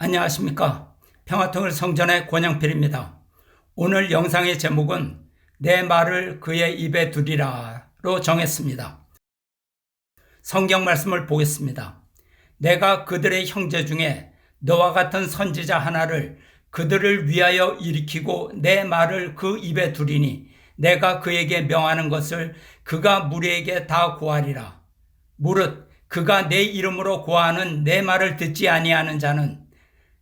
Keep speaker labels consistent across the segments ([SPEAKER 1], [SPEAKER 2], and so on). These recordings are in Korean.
[SPEAKER 1] 안녕하십니까. 평화통일 성전의 권영필입니다. 오늘 영상의 제목은 내 말을 그의 입에 두리라로 정했습니다. 성경 말씀을 보겠습니다. 내가 그들의 형제 중에 너와 같은 선지자 하나를 그들을 위하여 일으키고 내 말을 그 입에 두리니 내가 그에게 명하는 것을 그가 무리에게 다 고하리라. 무릇 그가 내 이름으로 고하는 내 말을 듣지 아니하는 자는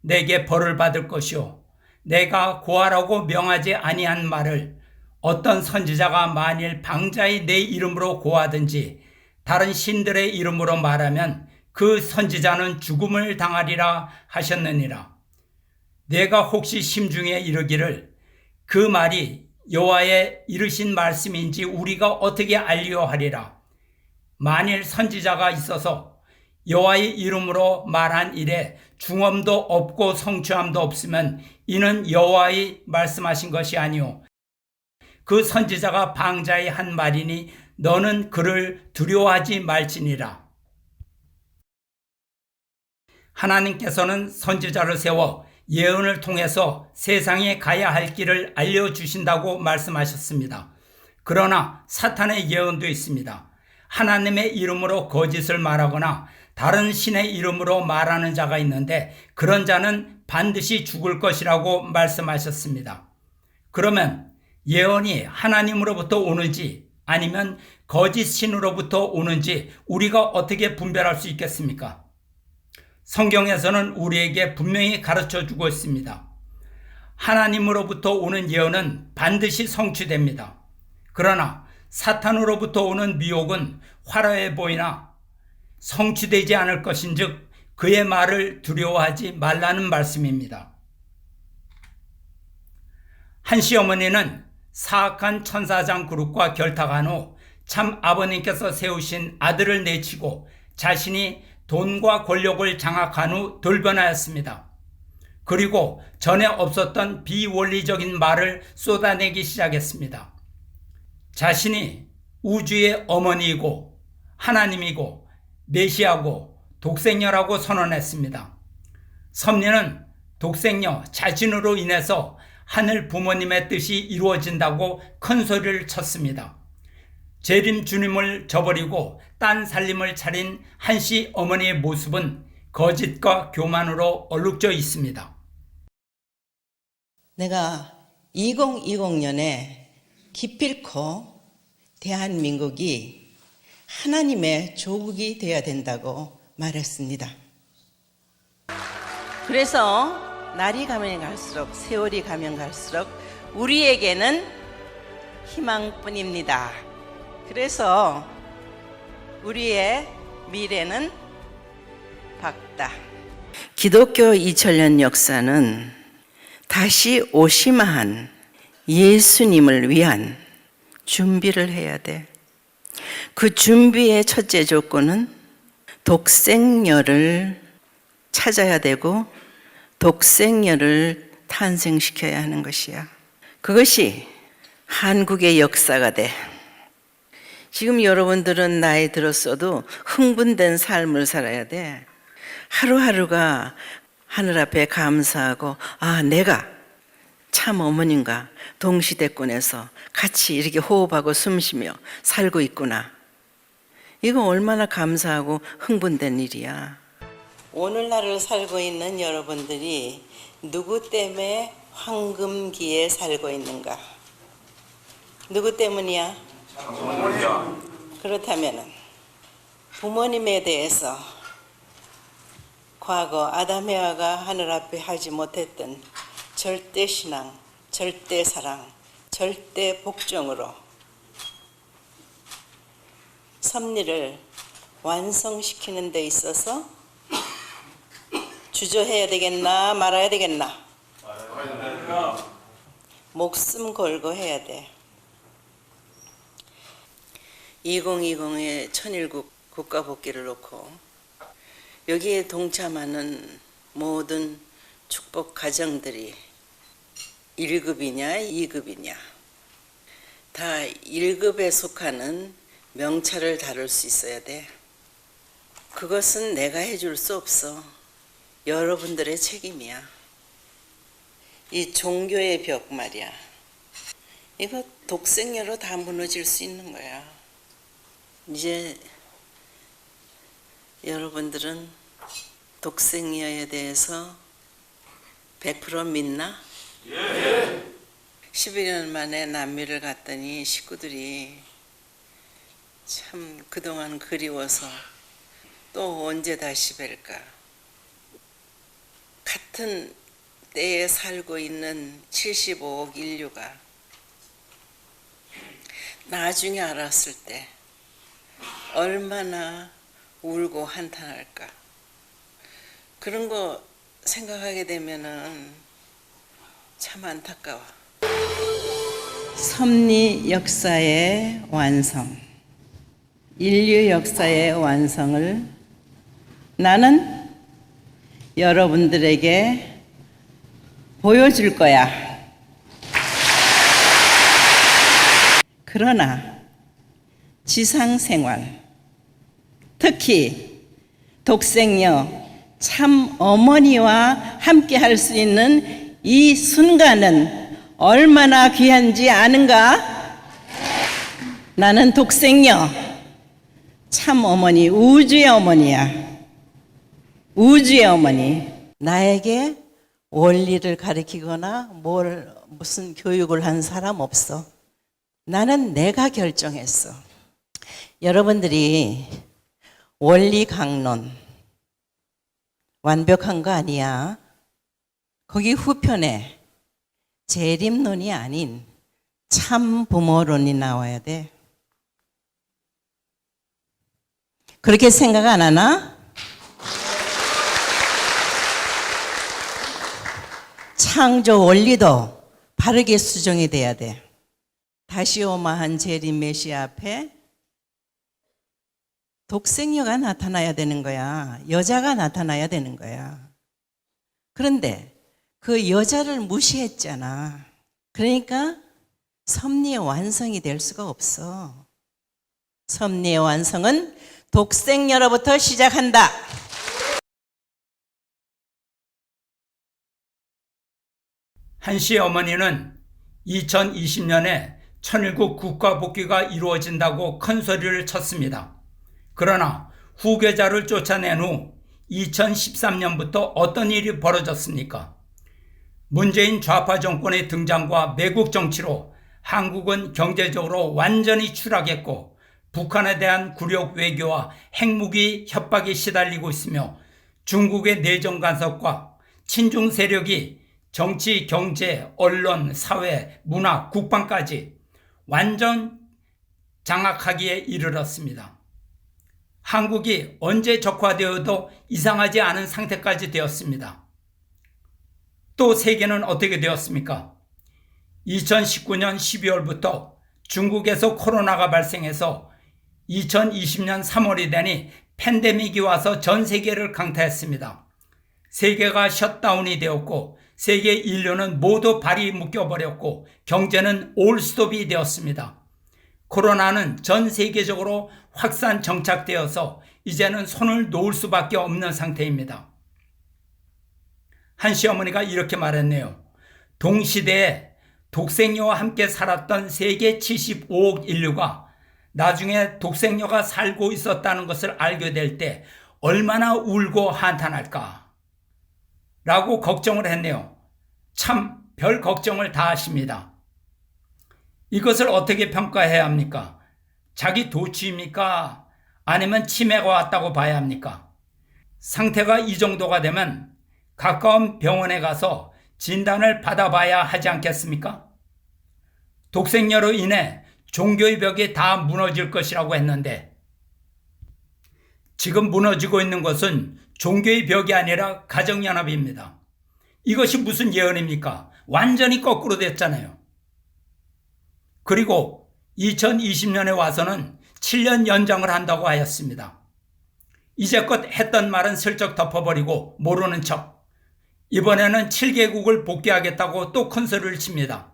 [SPEAKER 1] 내게 벌을 받을 것이요 내가 고하라고 명하지 아니한 말을 어떤 선지자가 만일 방자히 내 이름으로 고하든지 다른 신들의 이름으로 말하면 그 선지자는 죽음을 당하리라 하셨느니라. 내가 혹시 심중에 이르기를 그 말이 여호와의 이르신 말씀인지 우리가 어떻게 알리려 하리라. 만일 선지자가 있어서 여호와의 이름으로 말한 일에 중엄도 없고 성취함도 없으면 이는 여호와의 말씀하신 것이 아니오 그 선지자가 방자히 한 말이니 너는 그를 두려워하지 말지니라. 하나님께서는 선지자를 세워 예언을 통해서 세상에 가야 할 길을 알려주신다고 말씀하셨습니다. 그러나 사탄의 예언도 있습니다. 하나님의 이름으로 거짓을 말하거나 다른 신의 이름으로 말하는 자가 있는데 그런 자는 반드시 죽을 것이라고 말씀하셨습니다. 그러면 예언이 하나님으로부터 오는지 아니면 거짓 신으로부터 오는지 우리가 어떻게 분별할 수 있겠습니까? 성경에서는 우리에게 분명히 가르쳐 주고 있습니다. 하나님으로부터 오는 예언은 반드시 성취됩니다. 그러나 사탄으로부터 오는 미혹은 화려해 보이나 성취되지 않을 것인즉 그의 말을 두려워하지 말라는 말씀입니다. 한 시어머니는 사악한 천사장 그룹과 결탁한 후 참 아버님께서 세우신 아들을 내치고 자신이 돈과 권력을 장악한 후 돌변하였습니다. 그리고 전에 없었던 비원리적인 말을 쏟아내기 시작했습니다. 자신이 우주의 어머니이고 하나님이고 메시아고 독생녀라고 선언했습니다. 섭리는 독생녀 자신으로 인해서 하늘 부모님의 뜻이 이루어진다고 큰 소리를 쳤습니다. 재림 주님을 저버리고 딴 살림을 차린 한씨 어머니의 모습은 거짓과 교만으로 얼룩져 있습니다.
[SPEAKER 2] 내가 2020년에 기필코 대한민국이 하나님의 조국이 되어야 된다고 말했습니다. 그래서 날이 가면 갈수록 세월이 가면 갈수록 우리에게는 희망뿐입니다. 그래서 우리의 미래는 밝다. 기독교 2000년 역사는 다시 오심한 예수님을 위한 준비를 해야 돼. 그 준비의 첫째 조건은 독생녀를 찾아야 되고 독생녀를 탄생시켜야 하는 것이야. 그것이 한국의 역사가 돼. 지금 여러분들은 나이 들었어도 흥분된 삶을 살아야 돼. 하루하루가 하늘 앞에 감사하고 내가 참 어머님과 동시대권에서 같이 이렇게 호흡하고 숨쉬며 살고 있구나. 이거 얼마나 감사하고 흥분된 일이야. 오늘날을 살고 있는 여러분들이 누구 때문에 황금기에 살고 있는가? 누구 때문이야? 그렇다면 부모님에 대해서 과거 아담 해와가 하늘 앞에 하지 못했던 절대 신앙, 절대 사랑, 절대 복종으로 섭리를 완성시키는 데 있어서 주저해야 되겠나 말아야 되겠나? 목숨 걸고 해야 돼. 2020의 천일국 국가복귀를 놓고 여기에 동참하는 모든 축복 가정들이 1급이냐 2급이냐 다 1급에 속하는 명찰을 다룰 수 있어야 돼. 그것은 내가 해줄 수 없어. 여러분들의 책임이야. 이 종교의 벽 말이야. 이거 독생녀로 다 무너질 수 있는 거야. 이제 여러분들은 독생녀에 대해서 100% 믿나? 11년 만에 남미를 갔더니 식구들이 참 그동안 그리워서 또 언제 다시 뵐까? 같은 때에 살고 있는 75억 인류가 나중에 알았을 때 얼마나 울고 한탄할까? 그런 거 생각하게 되면은 참 안타까워. 섭리 역사의 완성, 인류 역사의 완성을 나는 여러분들에게 보여줄 거야. 그러나 지상 생활, 특히 독생녀 참 어머니와 함께 할 수 있는 이 순간은 얼마나 귀한지 아는가? 나는 독생녀 참 어머니, 우주의 어머니야. 우주의 어머니. 나에게 원리를 가르치거나 무슨 교육을 한 사람 없어. 나는 내가 결정했어. 여러분들이 원리 강론 완벽한 거 아니야. 거기 후편에 재림론이 아닌 참 부모론이 나와야 돼. 그렇게 생각 안 하나? 창조 원리도 바르게 수정이 돼야 돼. 다시 오마한 재림 메시아 앞에 독생녀가 나타나야 되는 거야. 여자가 나타나야 되는 거야. 그런데 그 여자를 무시했잖아. 그러니까 섭리의 완성이 될 수가 없어. 섭리의 완성은 독생녀로부터 시작한다.
[SPEAKER 1] 한 씨의 어머니는 2020년에 천일국 국가복귀가 이루어진다고 큰 소리를 쳤습니다. 그러나 후계자를 쫓아낸 후 2013년부터 어떤 일이 벌어졌습니까? 문재인 좌파 정권의 등장과 매국 정치로 한국은 경제적으로 완전히 추락했고 북한에 대한 굴욕 외교와 핵무기 협박에 시달리고 있으며 중국의 내정 간섭과 친중 세력이 정치, 경제, 언론, 사회, 문화, 국방까지 완전 장악하기에 이르렀습니다. 한국이 언제 적화되어도 이상하지 않은 상태까지 되었습니다. 또 세계는 어떻게 되었습니까? 2019년 12월부터 중국에서 코로나가 발생해서 2020년 3월이 되니 팬데믹이 와서 전 세계를 강타했습니다. 세계가 셧다운이 되었고 세계 인류는 모두 발이 묶여버렸고 경제는 올스톱이 되었습니다. 코로나는 전 세계적으로 확산 정착되어서 이제는 손을 놓을 수밖에 없는 상태입니다. 한 시어머니가 이렇게 말했네요. 동시대에 독생녀와 함께 살았던 세계 75억 인류가 나중에 독생녀가 살고 있었다는 것을 알게 될 때 얼마나 울고 한탄할까? 라고 걱정을 했네요. 참 별 걱정을 다 하십니다. 이것을 어떻게 평가해야 합니까? 자기 도취입니까? 아니면 치매가 왔다고 봐야 합니까? 상태가 이 정도가 되면 가까운 병원에 가서 진단을 받아봐야 하지 않겠습니까? 독생녀로 인해 종교의 벽이 다 무너질 것이라고 했는데 지금 무너지고 있는 것은 종교의 벽이 아니라 가정연합입니다. 이것이 무슨 예언입니까? 완전히 거꾸로 됐잖아요. 그리고 2020년에 와서는 7년 연장을 한다고 하였습니다. 이제껏 했던 말은 슬쩍 덮어버리고 모르는 척. 이번에는 7개국을 복귀하겠다고 또 큰 소리를 칩니다.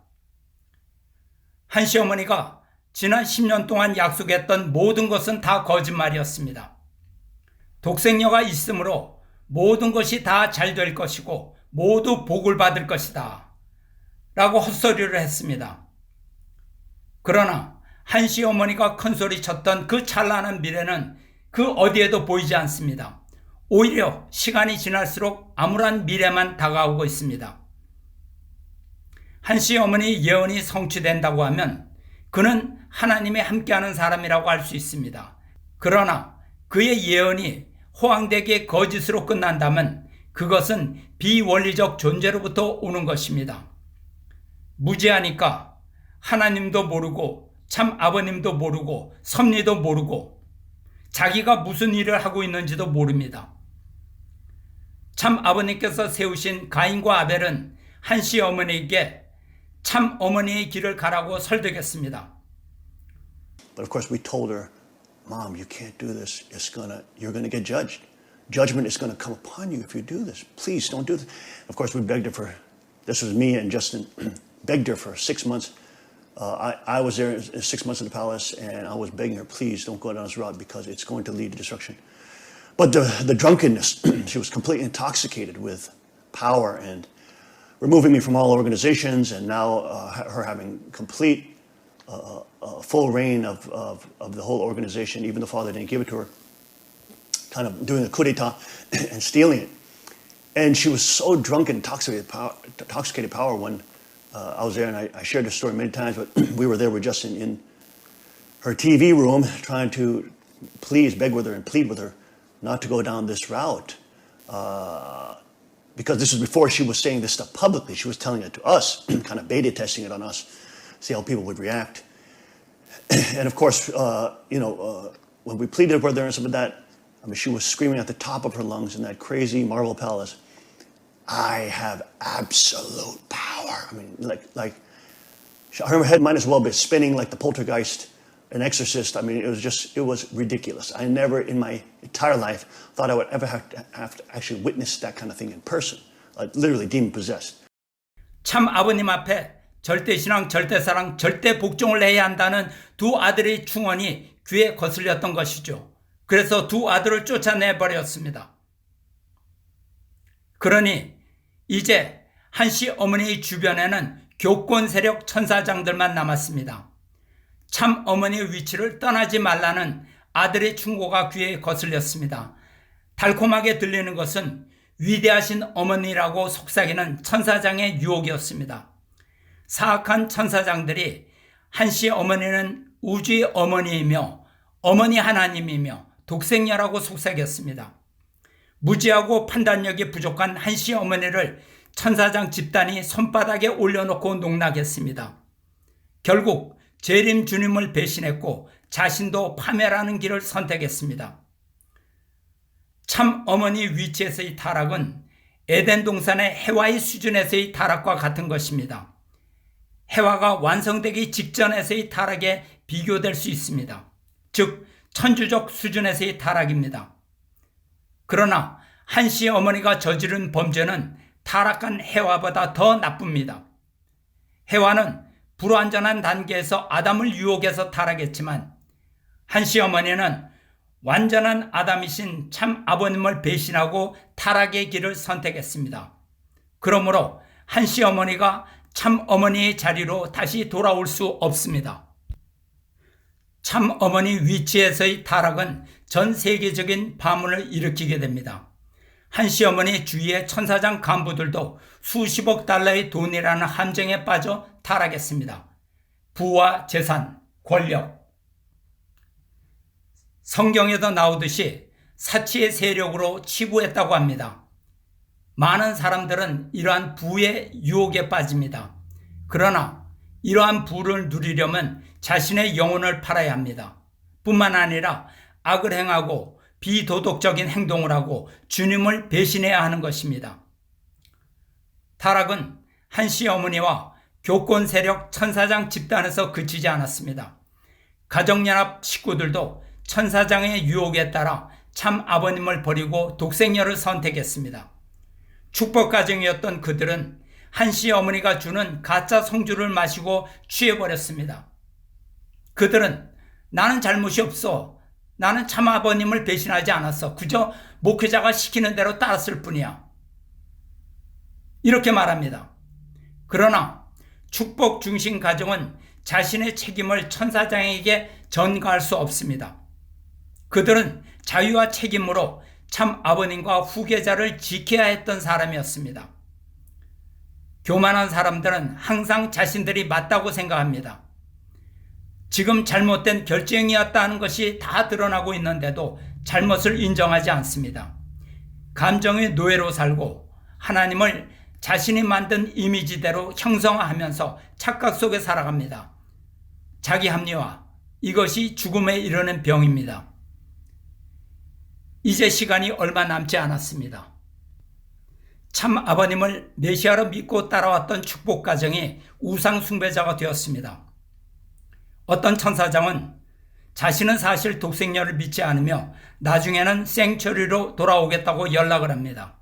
[SPEAKER 1] 한 시어머니가 지난 10년 동안 약속했던 모든 것은 다 거짓말이었습니다. 독생녀가 있으므로 모든 것이 다 잘 될 것이고 모두 복을 받을 것이다 라고 헛소리를 했습니다. 그러나 한씨 어머니가 큰소리 쳤던 그 찬란한 미래는 그 어디에도 보이지 않습니다. 오히려 시간이 지날수록 암울한 미래만 다가오고 있습니다. 한씨 어머니 예언이 성취된다고 하면 그는 하나님이 함께하는 사람이라고 할 수 있습니다. 그러나 그의 예언이 호황되게 거짓으로 끝난다면 그것은 비원리적 존재로부터 오는 것입니다. 무지하니까 하나님도 모르고 참 아버님도 모르고 섭리도 모르고 자기가 무슨 일을 하고 있는지도 모릅니다. 참 아버님께서 세우신 가인과 아벨은 한씨 어머니에게 참 어머니의 길을 가라고 설득했습니다.
[SPEAKER 3] But of course we told her, Mom, you can't do this. You're gonna get judged. Judgment is gonna come upon you if you do this. Please don't do this. Of course we begged her for, this was me and Justin, begged her for 6 months. I was there 6 months in the palace and I was begging her, please don't go down this route because it's going to lead to destruction. But the drunkenness, she was completely intoxicated with power and removing me from all organizations, and now her having complete, full reign of the whole organization, even the father didn't give it to her, kind of doing a coup d'etat and stealing it. And she was so drunk and intoxicated power when I was there, and I shared this story many times, but we were there with Justin in her TV room trying to beg with her and plead with her not to go down this route. Because this was before she was saying this stuff publicly. She was telling it to us, kind of beta testing it on us, see how people would react. And of course, when we pleaded with her and stuff like that, I mean, she was screaming at the top of her lungs in that crazy marble palace, I have absolute power. I mean, like her head might as well be spinning like the poltergeist, an exorcist. I mean, it was ridiculous. I never in my entire life thought I would ever have to actually witness that kind of thing in person, like literally demon possessed.
[SPEAKER 1] 참 아버님 앞에 절대신앙, 절대사랑, 절대복종을 해야 한다는 두 아들의 충언이 귀에 거슬렸던 것이죠. 그래서 두 아들을 쫓아내버렸습니다. 그러니 이제 한씨 어머니의 주변에는 교권 세력 천사장들만 남았습니다. 참 어머니의 위치를 떠나지 말라는 아들의 충고가 귀에 거슬렸습니다. 달콤하게 들리는 것은 위대하신 어머니라고 속삭이는 천사장의 유혹이었습니다. 사악한 천사장들이 한씨 어머니는 우주의 어머니이며 어머니 하나님이며 독생녀라고 속삭였습니다. 무지하고 판단력이 부족한 한씨 어머니를 천사장 집단이 손바닥에 올려놓고 농락했습니다. 결국 재림 주님을 배신했고 자신도 파멸하는 길을 선택했습니다. 참 어머니 위치에서의 타락은 에덴 동산의 해와의 수준에서의 타락과 같은 것입니다. 해와가 완성되기 직전에서의 타락에 비교될 수 있습니다. 즉 천주적 수준에서의 타락입니다. 그러나 한씨 어머니가 저지른 범죄는 타락한 해와보다 더 나쁩니다. 해와는 불완전한 단계에서 아담을 유혹해서 타락했지만 한씨 어머니는 완전한 아담이신 참 아버님을 배신하고 타락의 길을 선택했습니다. 그러므로 한씨 어머니가 참 어머니의 자리로 다시 돌아올 수 없습니다. 참 어머니 위치에서의 타락은 전 세계적인 파문을 일으키게 됩니다. 한씨 어머니 주위의 천사장 간부들도 수십억 달러의 돈이라는 함정에 빠져 타락했습니다. 부와 재산, 권력. 성경에도 나오듯이 사치의 세력으로 치부했다고 합니다. 많은 사람들은 이러한 부의 유혹에 빠집니다. 그러나 이러한 부를 누리려면 자신의 영혼을 팔아야 합니다. 뿐만 아니라 악을 행하고 비도덕적인 행동을 하고 주님을 배신해야 하는 것입니다. 타락은 한씨 어머니와 교권 세력 천사장 집단에서 그치지 않았습니다. 가정연합 식구들도 천사장의 유혹에 따라 참 아버님을 버리고 독생녀를 선택했습니다. 축복가정이었던 그들은 한씨 어머니가 주는 가짜 성주를 마시고 취해버렸습니다. 그들은 나는 잘못이 없어. 나는 참 아버님을 배신하지 않았어. 그저 목회자가 시키는 대로 따랐을 뿐이야. 이렇게 말합니다. 그러나 축복 중심 가정은 자신의 책임을 천사장에게 전가할 수 없습니다. 그들은 자유와 책임으로 참 아버님과 후계자를 지켜야 했던 사람이었습니다. 교만한 사람들은 항상 자신들이 맞다고 생각합니다. 지금 잘못된 결정이었다는 것이 다 드러나고 있는데도 잘못을 인정하지 않습니다. 감정의 노예로 살고 하나님을 자신이 만든 이미지대로 형성하면서 착각 속에 살아갑니다. 자기 합리화, 이것이 죽음에 이르는 병입니다. 이제 시간이 얼마 남지 않았습니다. 참 아버님을 메시아로 믿고 따라왔던 축복 가정이 우상 숭배자가 되었습니다. 어떤 천사장은 자신은 사실 독생녀를 믿지 않으며 나중에는 생처리로 돌아오겠다고 연락을 합니다.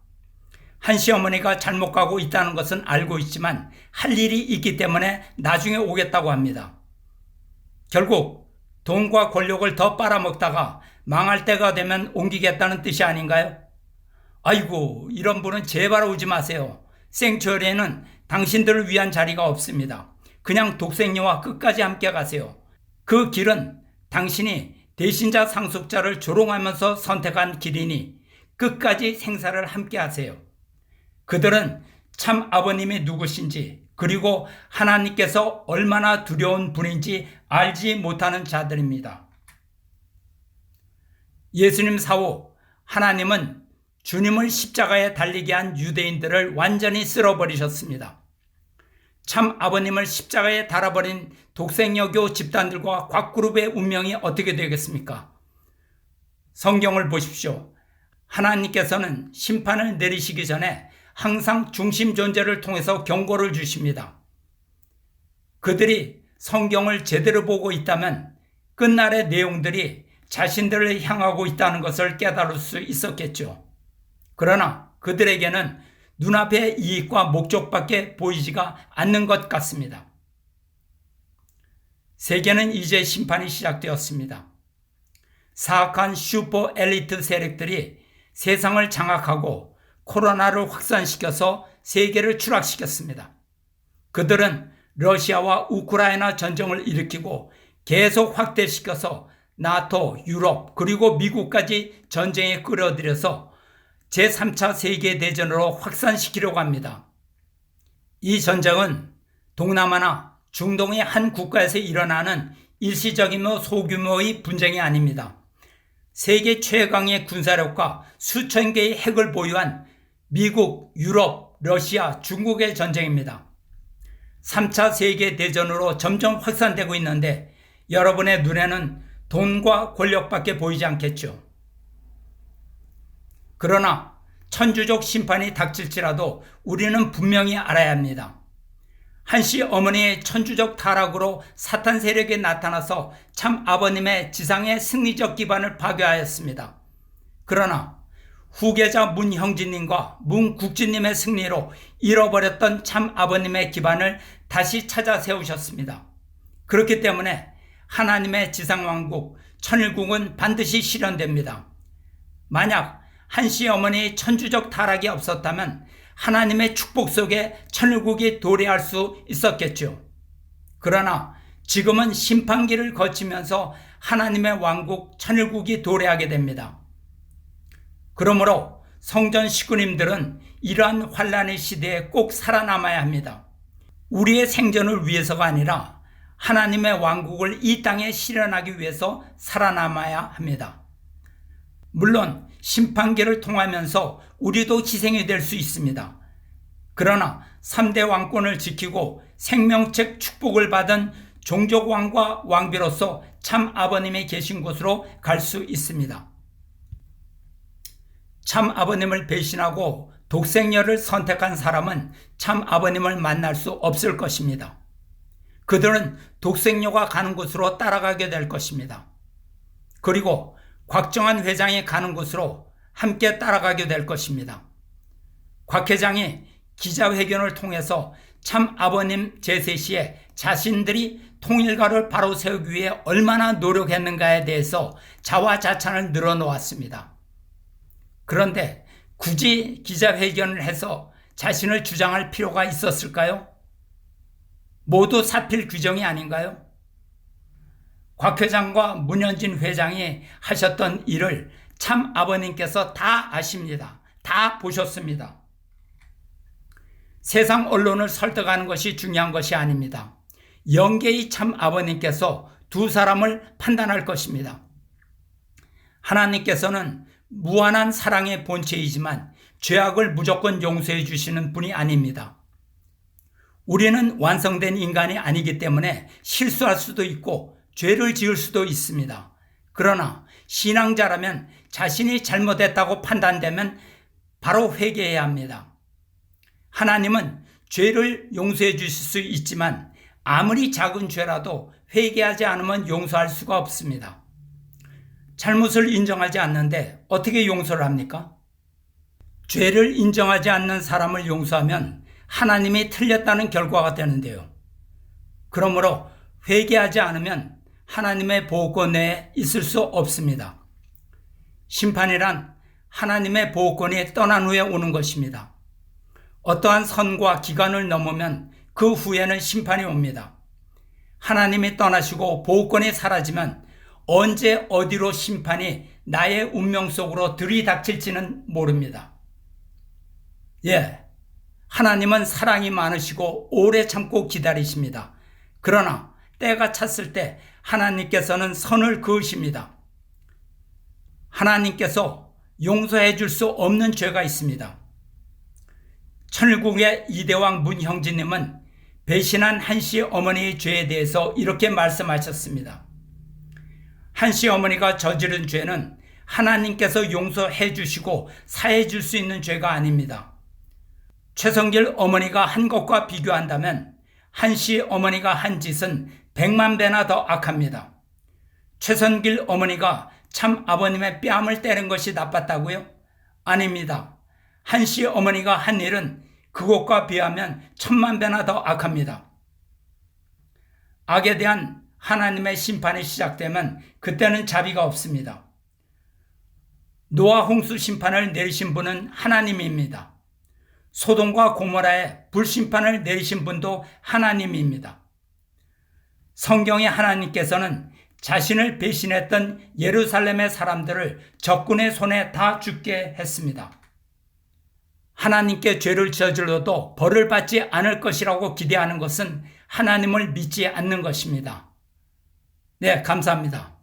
[SPEAKER 1] 한 시어머니가 잘못 가고 있다는 것은 알고 있지만 할 일이 있기 때문에 나중에 오겠다고 합니다. 결국 돈과 권력을 더 빨아먹다가 망할 때가 되면 옮기겠다는 뜻이 아닌가요? 아이고, 이런 분은 제발 오지 마세요. 생처리에는 당신들을 위한 자리가 없습니다. 그냥 독생녀와 끝까지 함께 가세요. 그 길은 당신이 대신자 상속자를 조롱하면서 선택한 길이니 끝까지 생사를 함께 하세요. 그들은 참 아버님이 누구신지 그리고 하나님께서 얼마나 두려운 분인지 알지 못하는 자들입니다. 예수님 사후 하나님은 주님을 십자가에 달리게 한 유대인들을 완전히 쓸어버리셨습니다. 참 아버님을 십자가에 달아버린 독생여교 집단들과 곽그룹의 운명이 어떻게 되겠습니까? 성경을 보십시오. 하나님께서는 심판을 내리시기 전에 항상 중심 존재를 통해서 경고를 주십니다. 그들이 성경을 제대로 보고 있다면 끝날의 내용들이 자신들을 향하고 있다는 것을 깨달을 수 있었겠죠. 그러나 그들에게는 눈앞의 이익과 목적밖에 보이지가 않는 것 같습니다. 세계는 이제 심판이 시작되었습니다. 사악한 슈퍼 엘리트 세력들이 세상을 장악하고 코로나를 확산시켜서 세계를 추락시켰습니다. 그들은 러시아와 우크라이나 전쟁을 일으키고 계속 확대시켜서 나토, 유럽 그리고 미국까지 전쟁에 끌어들여서 제3차 세계대전으로 확산시키려고 합니다. 이 전쟁은 동남아나 중동의 한 국가에서 일어나는 일시적이며 소규모의 분쟁이 아닙니다. 세계 최강의 군사력과 수천 개의 핵을 보유한 미국, 유럽, 러시아, 중국의 전쟁입니다. 3차 세계대전으로 점점 확산되고 있는데 여러분의 눈에는 돈과 권력밖에 보이지 않겠죠. 그러나 천주족 심판이 닥칠지라도 우리는 분명히 알아야 합니다. 한시 어머니의 천주족 타락으로 사탄 세력이 나타나서 참 아버님의 지상의 승리적 기반을 파괴하였습니다. 그러나 후계자 문형진님과 문국진님의 승리로 잃어버렸던 참 아버님의 기반을 다시 찾아 세우셨습니다. 그렇기 때문에 하나님의 지상왕국 천일국은 반드시 실현됩니다. 만약 한시 어머니의 천주적 타락이 없었다면 하나님의 축복 속에 천일국이 도래할 수 있었겠죠. 그러나 지금은 심판기를 거치면서 하나님의 왕국 천일국이 도래하게 됩니다. 그러므로 성전 식구님들은 이러한 환란의 시대에 꼭 살아남아야 합니다. 우리의 생존을 위해서가 아니라 하나님의 왕국을 이 땅에 실현하기 위해서 살아남아야 합니다. 물론 심판기를 통하면서 우리도 희생이 될 수 있습니다. 그러나 3대 왕권을 지키고 생명책 축복을 받은 종족왕과 왕비로서 참 아버님이 계신 곳으로 갈 수 있습니다. 참 아버님을 배신하고 독생녀를 선택한 사람은 참 아버님을 만날 수 없을 것입니다. 그들은 독생녀가 가는 곳으로 따라가게 될 것입니다. 그리고 곽정한 회장이 가는 곳으로 함께 따라가게 될 것입니다. 곽 회장이 기자회견을 통해서 참 아버님 제세 시에 자신들이 통일가를 바로 세우기 위해 얼마나 노력했는가에 대해서 자화자찬을 늘어놓았습니다. 그런데 굳이 기자회견을 해서 자신을 주장할 필요가 있었을까요? 모두 사필 규정이 아닌가요? 곽 회장과 문현진 회장이 하셨던 일을 참 아버님께서 다 아십니다. 다 보셨습니다. 세상 언론을 설득하는 것이 중요한 것이 아닙니다. 영계의 참 아버님께서 두 사람을 판단할 것입니다. 하나님께서는 무한한 사랑의 본체이지만 죄악을 무조건 용서해 주시는 분이 아닙니다. 우리는 완성된 인간이 아니기 때문에 실수할 수도 있고 죄를 지을 수도 있습니다. 그러나 신앙자라면 자신이 잘못했다고 판단되면 바로 회개해야 합니다. 하나님은 죄를 용서해 주실 수 있지만 아무리 작은 죄라도 회개하지 않으면 용서할 수가 없습니다. 잘못을 인정하지 않는데 어떻게 용서를 합니까? 죄를 인정하지 않는 사람을 용서하면 하나님이 틀렸다는 결과가 되는데요. 그러므로 회개하지 않으면 하나님의 보호권 내에 있을 수 없습니다. 심판이란 하나님의 보호권이 떠난 후에 오는 것입니다. 어떠한 선과 기간을 넘으면 그 후에는 심판이 옵니다. 하나님이 떠나시고 보호권이 사라지면 언제 어디로 심판이 나의 운명 속으로 들이닥칠지는 모릅니다. 하나님은 사랑이 많으시고 오래 참고 기다리십니다. 그러나 때가 찼을 때 하나님께서는 선을 그으십니다. 하나님께서 용서해 줄 수 없는 죄가 있습니다. 천일국의 이대왕 문형진님은 배신한 한씨 어머니의 죄에 대해서 이렇게 말씀하셨습니다. 한씨 어머니가 저지른 죄는 하나님께서 용서해 주시고 사해 줄 수 있는 죄가 아닙니다. 최성길 어머니가 한 것과 비교한다면 한씨 어머니가 한 짓은 100만 배나 더 악합니다. 최성길 어머니가 참 아버님의 뺨을 때린 것이 나빴다고요? 아닙니다. 한씨 어머니가 한 일은 그것과 비하면 1000만 배나 더 악합니다. 악에 대한 하나님의 심판이 시작되면 그때는 자비가 없습니다. 노아 홍수 심판을 내리신 분은 하나님입니다. 소돔과 고모라에 불심판을 내리신 분도 하나님입니다. 성경의 하나님께서는 자신을 배신했던 예루살렘의 사람들을 적군의 손에 다 죽게 했습니다. 하나님께 죄를 저질러도 벌을 받지 않을 것이라고 기대하는 것은 하나님을 믿지 않는 것입니다. 네, 감사합니다.